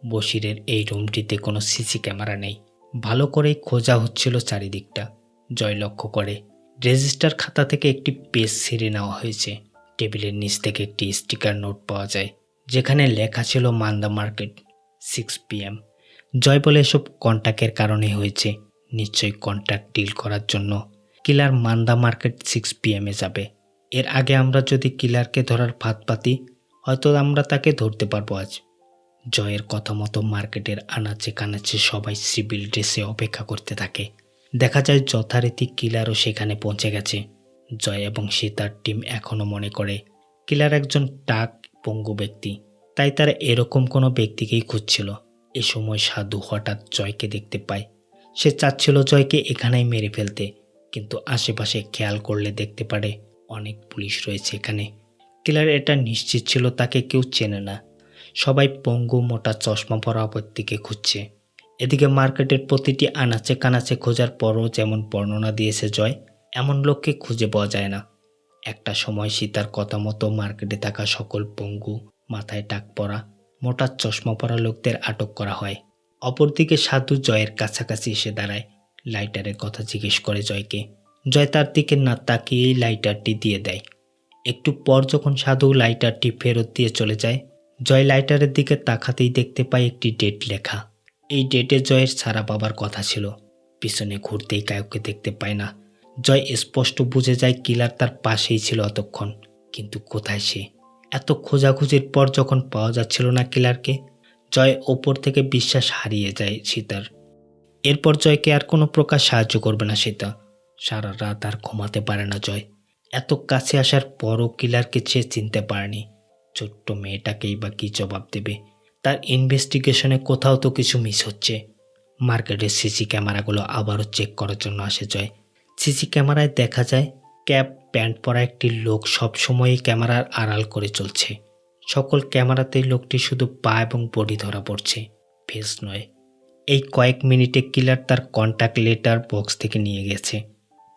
বশিরের এই রুমটিতে কোনো সিসি ক্যামেরা নেই। ভালো করেই খোঁজা হচ্ছিল চারিদিকটা। জয় লক্ষ্য করে রেজিস্টার খাতা থেকে একটি পেজ ছিঁড়ে নেওয়া হয়েছে। টেবিলের নিচ থেকে একটি স্টিকার নোট পাওয়া যায়, যেখানে লেখা ছিল মান্দা মার্কেট 6 PM। জয় বলে এসব কন্ট্যাক্টের কারণে হয়েছে, নিশ্চয়ই কন্ট্যাক্ট ডিল করার জন্য কিলার মান্দা মার্কেট 6 PM যাবে। এর আগে আমরা যদি কিলারকে ধরার ফাঁদ পাতি, হয়তো আমরা তাকে ধরতে পারবো আজ। জয়ের কথা মতো মার্কেটের আনাচে কানাচে সবাই সিভিল ড্রেসে অপেক্ষা করতে থাকে। দেখা যায় যথারীতি কিলারও সেখানে পৌঁছে গেছে। জয় এবং সীতার টিম এখনও মনে করে কিলার একজন টাক পঙ্গু ব্যক্তি, তাই তারা এরকম কোনো ব্যক্তিকেই খুঁজছিল। এ সময় সাধু হঠাৎ জয়কে দেখতে পায়। সে চাচ্ছিল জয়কে এখানেই মেরে ফেলতে, কিন্তু আশেপাশে খেয়াল করলে দেখতে পারে অনেক পুলিশ রয়েছে এখানে। কিলার এটা নিশ্চিত ছিল তাকে কেউ চেনে না। সবাই পঙ্গু মোটা চশমা পরা ব্যক্তিকে খুঁজছে। এদিকে মার্কেটের প্রতিটি আনাচে কানাচে খোঁজার পরও যেমন বর্ণনা দিয়েছে জয়, এমন লোককে খুঁজে পাওয়া যায় না। একটা সময় সীতার কথা মতো মার্কেটে থাকা সকল পঙ্গু, মাথায় টাক পরা, মোটা চশমা পরা লোকদের আটক করা হয়। অপরদিকে সাধু জয়ের কাছাকাছি এসে দাঁড়ায়। লাইটারের কথা জিজ্ঞেস করে জয়কে। জয় তার দিকে না তাকিয়েই লাইটারটি দিয়ে দেয়। একটু পর যখন সাধু লাইটারটি ফেরত দিয়ে চলে যায়, জয় লাইটারের দিকে তাকাতেই দেখতে পায় একটি ডেট লেখা। এই ডেটে জয়ের ছাড়া পাবার কথা ছিল। পিছনে ঘুরতেই কাউকে দেখতে পায় না। জয় স্পষ্ট বুঝে যায় কিলার তার পাশেই ছিল এতক্ষণ, কিন্তু কোথায় সে? এত খোঁজাখুঁজির পর যখন পাওয়া যাচ্ছিল না কিলারকে, জয় ওপর থেকে বিশ্বাস হারিয়ে যায় সীতার। এরপর জয়কে আর কোনো প্রকার সাহায্য করবে না সীতা। সারা রাত আর ঘুমাতে পারে না জয়। এত কাছে আসার পরও কিলারকে সে চিনতে পারেনি। ছোট্ট মেয়েটাকেই বা কী জবাব দেবে? তার ইনভেস্টিগেশনে কোথাও তো কিছু মিস হচ্ছে। মার্কেটের সিসি ক্যামেরাগুলো আবারও চেক করার জন্য আসে জয়। সিসি ক্যামেরায় দেখা যায় ক্যাপ প্যান্ট পরা একটি লোক সবসময়ই ক্যামেরার আড়াল করে চলছে। সকল ক্যামেরাতেই লোকটি শুধু পা এবং বডি ধরা পড়ছে, ফেস নয়। এই কয়েক মিনিটে কিলার তার কন্ট্যাক্ট লেটার বক্স থেকে নিয়ে গেছে।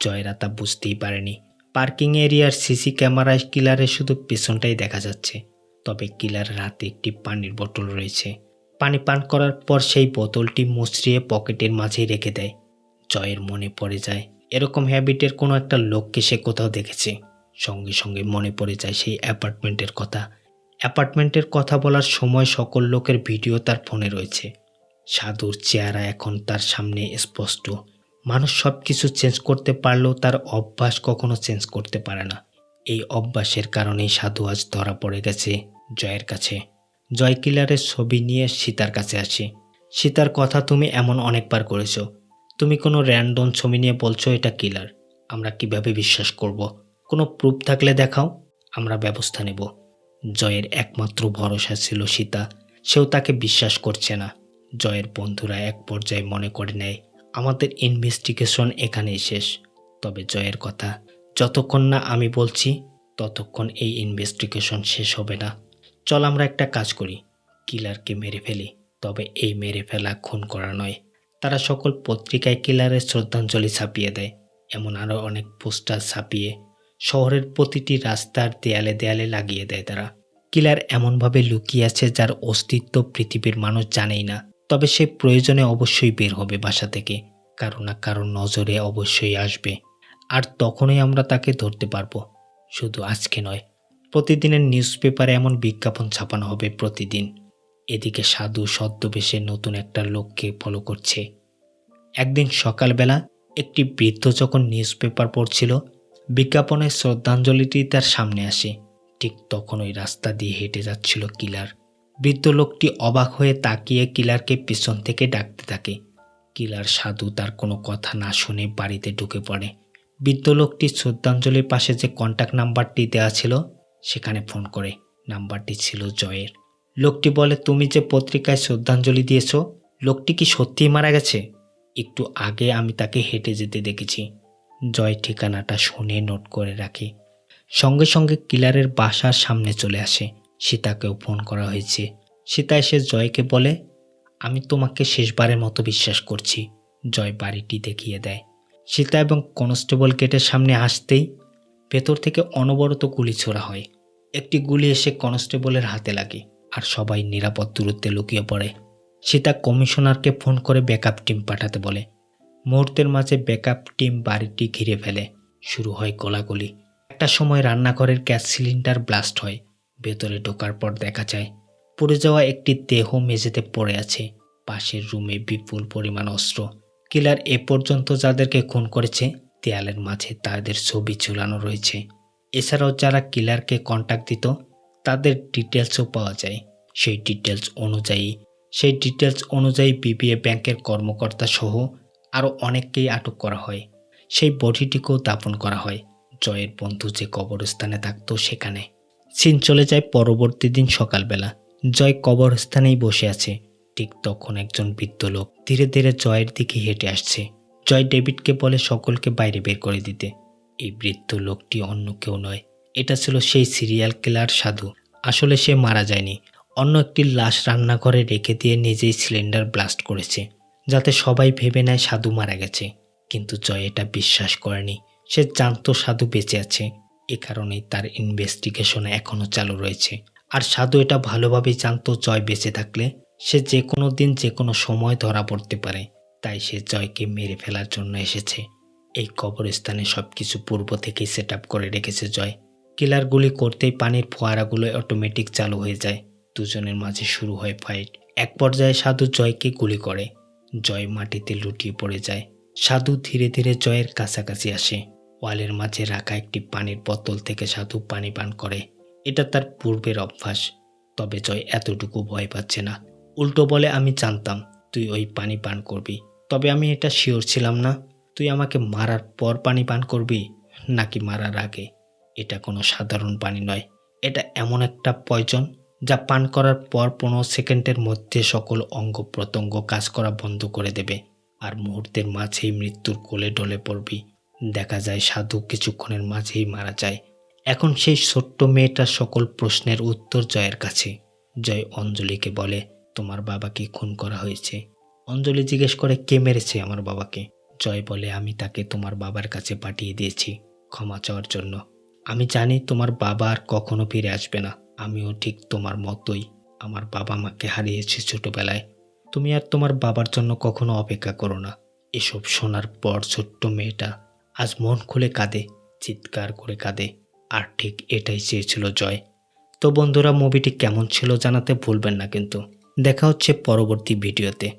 জয়রা তা বুঝতেই পারেনি। পার্কিং এরিয়ার সিসি ক্যামেরায় কিলারের শুধু পেছনটাই দেখা যাচ্ছে। তবে কিলারের হাতে একটি পানির বোতল রয়েছে। পানি পান করার পর সেই বোতলটি মুচড়িয়ে পকেটের মাঝেই রেখে দেয়। জয়ের মনে পড়ে যায় এরকম হ্যাবিটের কোনো একটা লোককে সে কোথাও দেখেছে। সঙ্গে সঙ্গে মনে পড়ে যায় সেই অ্যাপার্টমেন্টের কথা। অ্যাপার্টমেন্টের কথা বলার সময় সকল লোকের ভিডিও তার ফোনে রয়েছে। সাধুর চেহারা এখন তার সামনে স্পষ্ট। মানুষ সব কিছু চেঞ্জ করতে পারলেও তার অভ্যাস কখনো চেঞ্জ করতে পারে না। এই অভ্যাসের কারণেই সাধু আজ ধরা পড়ে গেছে জয়ের কাছে। জয় কিলারের ছবি নিয়ে সীতার কাছে আসে। সীতার কথা তুমি এমন অনেকবার করেছো। তুমি কোনো র্যান্ডম ছবি নিয়ে বলছো এটা কিলার। আমরা কিভাবে বিশ্বাস করব? কোনো প্রুফ থাকলে দেখাও, আমরা ব্যবস্থা নেব। জয়ের একমাত্র ভরসা ছিল সীতা। সেও তাকে বিশ্বাস করছে না। জয়ের বন্ধুরা এক পর্যায়ে মনে করে নেয় আমাদের ইনভেস্টিগেশন এখানেই শেষ। তবে জয়ের কথা, যতক্ষণ না আমি বলছি ততক্ষণ এই ইনভেস্টিগেশন শেষ হবে না। চল আমরা একটা কাজ করি, কিলারকে মেরে ফেলি। তবে এই মেরে ফেলা খুন করা নয়। তারা সকল পত্রিকায় কিলারের শ্রদ্ধাঞ্জলি ছাপিয়ে দেয়। এমন আরও অনেক পোস্টার ছাপিয়ে শহরের প্রতিটি রাস্তার দেয়ালে দেয়ালে লাগিয়ে দেয় তারা। কিলার এমনভাবে লুকিয়ে আছে যার অস্তিত্ব পৃথিবীর মানুষ জানেই না। তবে সে প্রয়োজনে অবশ্যই বের হবে বাসা থেকে, কারো না কারো নজরে অবশ্যই আসবে। আর তখনই আমরা তাকে ধরতে পারবো। শুধু আজকে নয়, প্রতিদিনের নিউজ পেপারে এমন বিজ্ঞাপন ছাপানো হবে প্রতিদিন। এদিকে সাধু ছদ্মবেশে নতুন একটা লোককে ফলো করছে। একদিন সকালবেলা একটি বৃদ্ধ যখন নিউজ পেপার পড়ছিল, বিজ্ঞাপনের শ্রদ্ধাঞ্জলিটি তার সামনে আসে। ঠিক তখন ওই রাস্তা দিয়ে হেঁটে যাচ্ছিল কিলার। বৃদ্ধ লোকটি অবাক হয়ে তাকিয়ে কিলারকে পিছন থেকে ডাকতে থাকে। কিলার সাধু তার কোনো কথা না শুনে বাড়িতে ঢুকে পড়ে। বৃদ্ধ লোকটি শ্রদ্ধাঞ্জলির পাশে যে কন্ট্যাক্ট নাম্বারটি দেওয়া ছিল সেখানে ফোন করে। নাম্বারটি ছিল জয়ের। লোকটি বলে, তুমি যে পত্রিকায় শ্রদ্ধাঞ্জলি দিয়েছ, লোকটি কি সত্যিই মারা গেছে? একটু আগে আমি তাকে হেঁটে যেতে দেখেছি। জয় ঠিকানাটা শুনে নোট করে রাখে। সঙ্গে সঙ্গে কিলারের বাসার সামনে চলে আসে। সীতাকেও ফোন করা হয়েছে। সীতা এসে জয়কে বলে, আমি তোমাকে শেষবারের মতো বিশ্বাস করছি। জয় বাড়িটি দেখিয়ে দেয়। সীতা এবং কনস্টেবল গেটের সামনে আসতেই ভেতর থেকে অনবরত গুলি ছোড়া হয়। একটি গুলি এসে কনস্টেবলের হাতে লাগে আর সবাই নিরাপদ দূরত্বে লুকিয়ে পড়ে। সীতা কমিশনারকে ফোন করে ব্যাকআপ টিম পাঠাতে বলে। মুহূর্তের মাঝে ব্যাকআপ টিম বাড়িটি ঘিরে ফেলে। শুরু হয় গোলাগুলি। একটা সময় রান্নাঘরের গ্যাস সিলিন্ডার ব্লাস্ট হয়। ভেতরে ঢোকার পর দেখা যায় পুড়ে যাওয়া একটি দেহ মেঝেতে পড়ে আছে। পাশের রুমে বিপুল পরিমাণ অস্ত্র। কিলার এ পর্যন্ত যাদেরকে খুন করেছে দেয়ালের মাঝে তাদের ছবি ঝুলানো রয়েছে। এছাড়াও যারা কিলারকে কন্ট্যাক্ট দিত তাদের ডিটেলসও পাওয়া যায়। সেই ডিটেলস অনুযায়ী বিবিএ ব্যাংকের কর্মকর্তা সহ আরও অনেককেই আটক করা হয়। সেই বডিটিকেও দাফন করা হয় জয়ের বন্ধু যে কবরস্থানে থাকতো সেখানে। সিন চলে যায় পরবর্তী দিন সকালবেলা। জয় কবরস্থানেই বসে আছে। ঠিক তখন একজন বৃদ্ধ লোক ধীরে ধীরে জয়ের দিকে হেঁটে আসছে। জয় ডেভিডকে বলে সকলকে বাইরে বের করে দিতে। এই বৃদ্ধ লোকটি অন্য কেউ নয়, এটা ছিল সেই সিরিয়াল কিলার সাধু। আসলে সে মারা যায়নি, অন্য একটি লাশ রান্নাঘরে রেখে দিয়ে নিজেই সিলিন্ডার ব্লাস্ট করেছে যাতে সবাই ভেবে নেয় সাধু মারা গেছে। কিন্তু জয় এটা বিশ্বাস করেনি। সে জানতো সাধু বেঁচে আছে। এ কারণেই তার ইনভেস্টিগেশন এখনও চালু রয়েছে। আর সাধু এটা ভালোভাবেই জানতো জয় বেঁচে থাকলে সে যে কোনো দিন যে কোনো সময় ধরা পড়তে পারে। তাই সে জয়কে মেরে ফেলার জন্য এসেছে। এই কবরস্থানে সবকিছু পূর্ব থেকেই সেট আপ করে রেখেছে জয়। কিলার গুলি করতেই পানির ফোয়ারাগুলো অটোমেটিক চালু হয়ে যায়। দুজনের মাঝে শুরু হয় ফাইট। এক পর্যায়ে সাধু জয়কে গুলি করে। জয় মাটিতে লুটিয়ে পড়ে যায়। সাধু ধীরে ধীরে জয়ের কাছাকাছি আসে। ওয়ালের মাঝে রাখা একটি পানির বোতল থেকে সাধু পানি পান করে। এটা তার পূর্বের অভ্যাস। তবে জয় এতটুকু ভয় পাচ্ছে না। উল্টো বলে, আমি জানতাম তুই ওই পানি পান করবি, তবে আমি এটা শিওর ছিলাম না তুই আমাকে মারার পর পানি পান করবি নাকি মারার আগে। এটা কোনো সাধারণ পানি নয়, এটা এমন একটা পয়জন যা পান করার পর 15 সেকেন্ডের মধ্যে সকল অঙ্গ প্রত্যঙ্গ কাজ করা বন্ধ করে দেবে আর মুহূর্তের মাঝেই মৃত্যুর কোলে ঢলে পড়বি। দেখা যায় সাধু কিছুক্ষণের মাঝেই মারা যায়। এখন সেই ছোট্ট মেয়েটার সকল প্রশ্নের উত্তর জয়ের কাছে। জয় অঞ্জলিকে বলে, তোমার বাবাকে খুন করা হয়েছে। অঞ্জলি জিজ্ঞেস করে, কে মেরেছে আমার বাবাকে? জয় বলে, আমি তাকে তোমার বাবার কাছে পাঠিয়ে দিয়েছি ক্ষমা চাওয়ার জন্য। আমি জানি তোমার বাবা আর কখনো ফিরে আসবে না। আমিও ঠিক তোমার মতোই আমার বাবা মাকে হারিয়েছি ছোটবেলায়। তুমি আর তোমার বাবার জন্য কখনো অপেক্ষা করো না। এসব শোনার পর ছোট্ট মেয়েটা আজ মন খুলে কাঁদে, চিৎকার করে কাঁদে। আর ঠিক এটাই চেয়েছিল জয়। তো বন্ধুরা, মুভিটি কেমন ছিল জানাতে ভুলবেন না কিন্তু। দেখা হচ্ছে পরবর্তী ভিডিওতে।